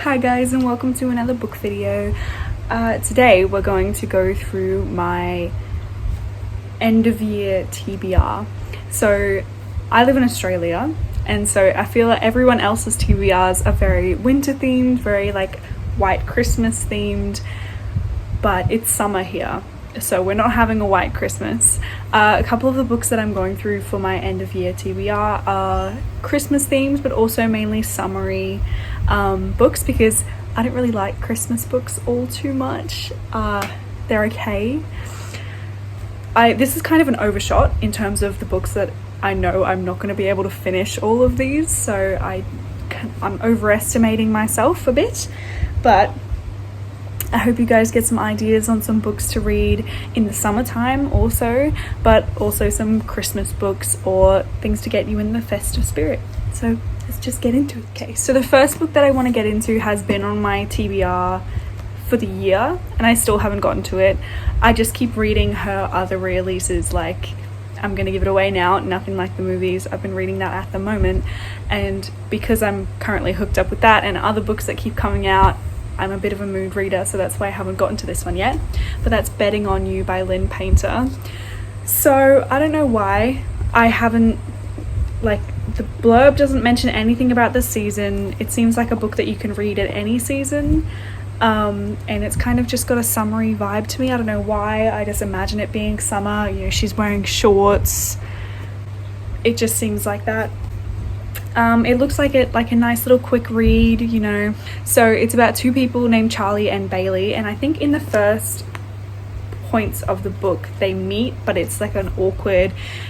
Hi guys, and welcome to another book video. Today we're going to go through my end of year TBR. So I live in Australia, and so I feel like everyone else's TBRs are very winter themed, very like white Christmas themed, but it's summer here, so we're not having a white Christmas. A couple of the books that I'm going through for my end of year TBR are Christmas themed, but also mainly summery books, because I don't really like Christmas books all too much. They're okay. This is kind of an overshot in terms of the books that I know I'm not going to be able to finish all of these, so I'm overestimating myself a bit, but I hope you guys get some ideas on some books to read in the summertime also, but also some Christmas books or things to get you in the festive spirit. So let's just get into it. Okay, so the first book that I want to get into has been on my TBR for the year, and I still haven't gotten to it. I just keep reading her other releases, like I'm gonna give it away now, Nothing Like the Movies. I've been reading that at the moment, and because I'm currently hooked up with that and other books that keep coming out, I'm a bit of a mood reader, so that's why I haven't gotten to this one yet. But that's Betting on You by Lynn Painter. So I don't know why I haven't, like, the blurb doesn't mention anything about the season. It seems like a book that you can read at any season, and it's kind of just got a summery vibe to me. I don't know why, I just imagine it being summer. You know, she's wearing shorts. It just seems like that. It looks like a nice little quick read, you know. So it's about two people named Charlie and Bailey, and I think in the first points of the book they meet, but it's like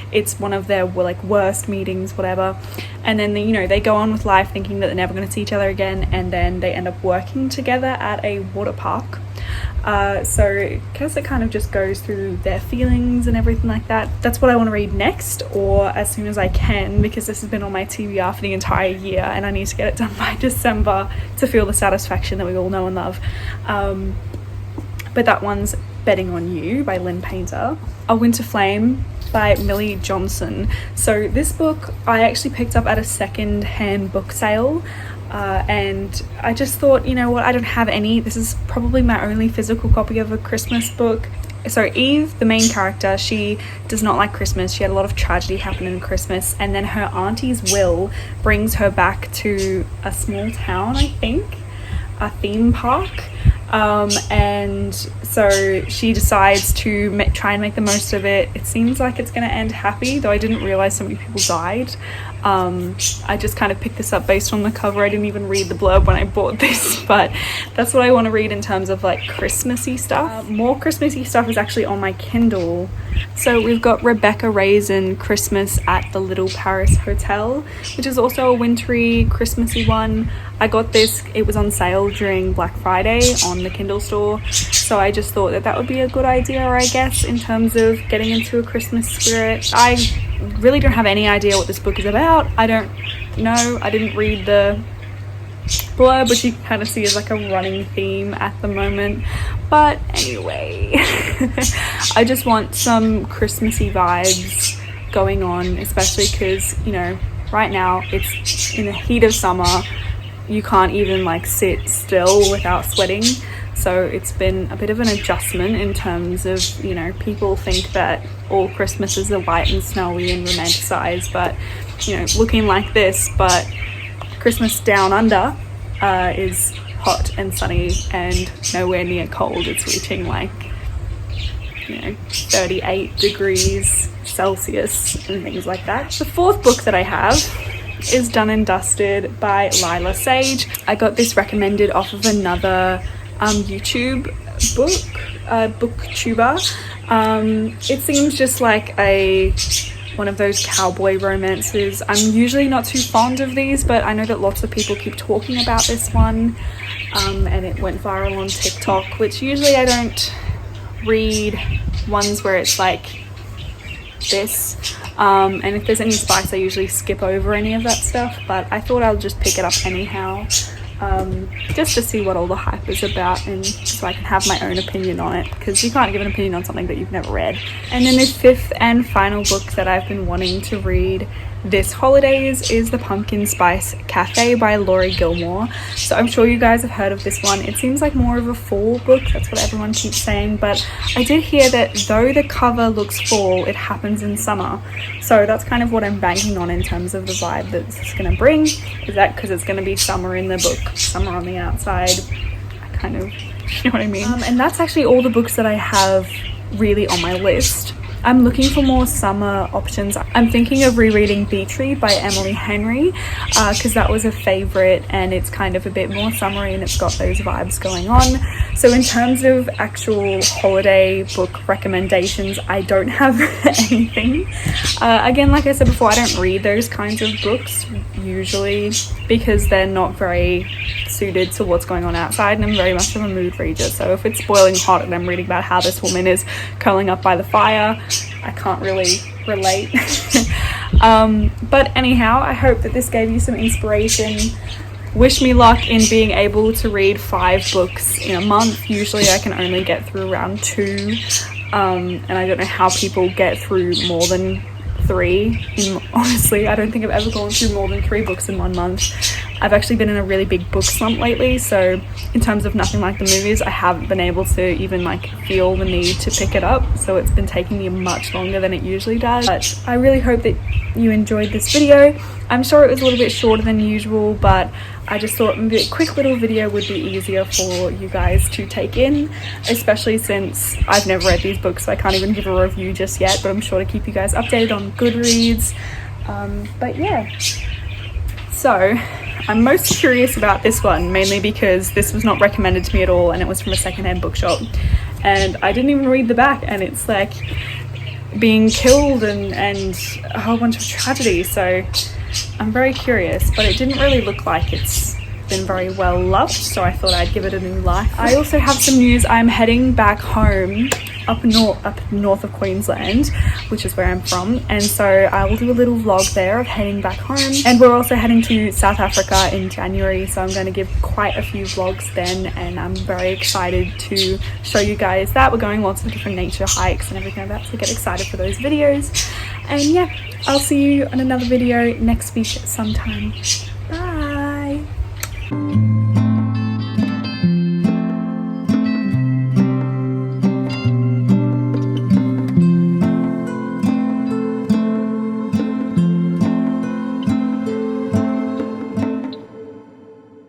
it's one of their like worst meetings, whatever, and then they go on with life thinking that they're never going to see each other again, and then they end up working together at a water park. So I guess it kind of just goes through their feelings and everything like that. That's what I want to read next, or as soon as I can, because this has been on my TBR for the entire year and I need to get it done by December to feel the satisfaction that we all know and love. But that one's Betting on You by Lynn Painter. A Winter Flame by Millie Johnson. So this book I actually picked up at a second-hand book sale. And I just thought, you know what, I don't have any. This is probably my only physical copy of a Christmas book. So Eve, the main character, she does not like Christmas. She had a lot of tragedy happen in Christmas, and then her auntie's will brings her back to a small town, I think, a theme park. And so she decides to try and make the most of it. It seems like it's going to end happy, though I didn't realize so many people died. I just kind of picked this up based on the cover. I didn't even read the blurb when I bought this, but that's what I want to read in terms of like Christmassy stuff. More Christmassy stuff is actually on my Kindle. So we've got Rebecca Raisin Christmas at the Little Paris Hotel, which is also a wintry Christmassy one. I got this, it was on sale during Black Friday on the Kindle store, so I just thought that would be a good idea, I guess, in terms of getting into a Christmas spirit. I really don't have any idea what this book is about. I don't know. I didn't read the blurb, which you can kind of see as like a running theme at the moment. But anyway, I just want some Christmassy vibes going on, especially because, you know, right now it's in the heat of summer. You can't even like sit still without sweating. So it's been a bit of an adjustment in terms of, you know, people think that all Christmases are white and snowy and romanticized, but, you know, looking like this, but Christmas down under is hot and sunny and nowhere near cold. It's reaching like, you know, 38 degrees Celsius and things like that. The fourth book that I have is Done and Dusted by Lila Sage. I got this recommended off of another YouTube booktuber. It seems just like one of those cowboy romances. I'm usually not too fond of these, but I know that lots of people keep talking about this one, and it went viral on TikTok, which usually I don't read ones where it's like this, and if there's any spice I usually skip over any of that stuff, but I thought I'll just pick it up anyhow, just to see what all the hype is about, and so I can have my own opinion on it, because you can't give an opinion on something that you've never read. And then the fifth and final book that I've been wanting to read this holidays is The Pumpkin Spice Cafe by Laurie Gilmore. So I'm sure you guys have heard of this one. It seems like more of a fall book, that's what everyone keeps saying, but I did hear that though the cover looks fall, it happens in summer. So that's kind of what I'm banking on in terms of the vibe that this is going to bring, is that because it's going to be summer in the book, summer on the outside, I kind of, you know what I mean? And that's actually all the books that I have really on my list. I'm looking for more summer options. I'm thinking of rereading Beach Read by Emily Henry because that was a favorite and it's kind of a bit more summery and it's got those vibes going on. So in terms of actual holiday book recommendations, I don't have anything. Again, like I said before, I don't read those kinds of books usually because they're not very suited to what's going on outside, and I'm very much of a mood reader. So if it's boiling hot and I'm reading about how this woman is curling up by the fire, I can't really relate. But anyhow, I hope that this gave you some inspiration. Wish me luck in being able to read 5 books in a month. Usually I can only get through around 2, and I don't know how people get through more than 3. Honestly, I don't think I've ever gone through more than 3 books in 1 month. I've actually been in a really big book slump lately, so in terms of Nothing Like the Movies, I haven't been able to even like feel the need to pick it up, so it's been taking me much longer than it usually does. But I really hope that you enjoyed this video. I'm sure it was a little bit shorter than usual, but I just thought maybe a quick little video would be easier for you guys to take in, especially since I've never read these books, so I can't even give a review just yet, but I'm sure to keep you guys updated on Goodreads. But yeah, so I'm most curious about this one, mainly because this was not recommended to me at all and it was from a secondhand bookshop, and I didn't even read the back, and it's like being killed and a whole bunch of tragedy, so I'm very curious, but it didn't really look like it's been very well loved, so I thought I'd give it a new life. I also have some news. I'm heading back home up north of Queensland, which is where I'm from, and so I will do a little vlog there of heading back home. And we're also heading to South Africa in January, so I'm going to give quite a few vlogs then, and I'm very excited to show you guys that. We're going lots of different nature hikes and everything like that, so get excited for those videos. And yeah, I'll see you in another video next week sometime.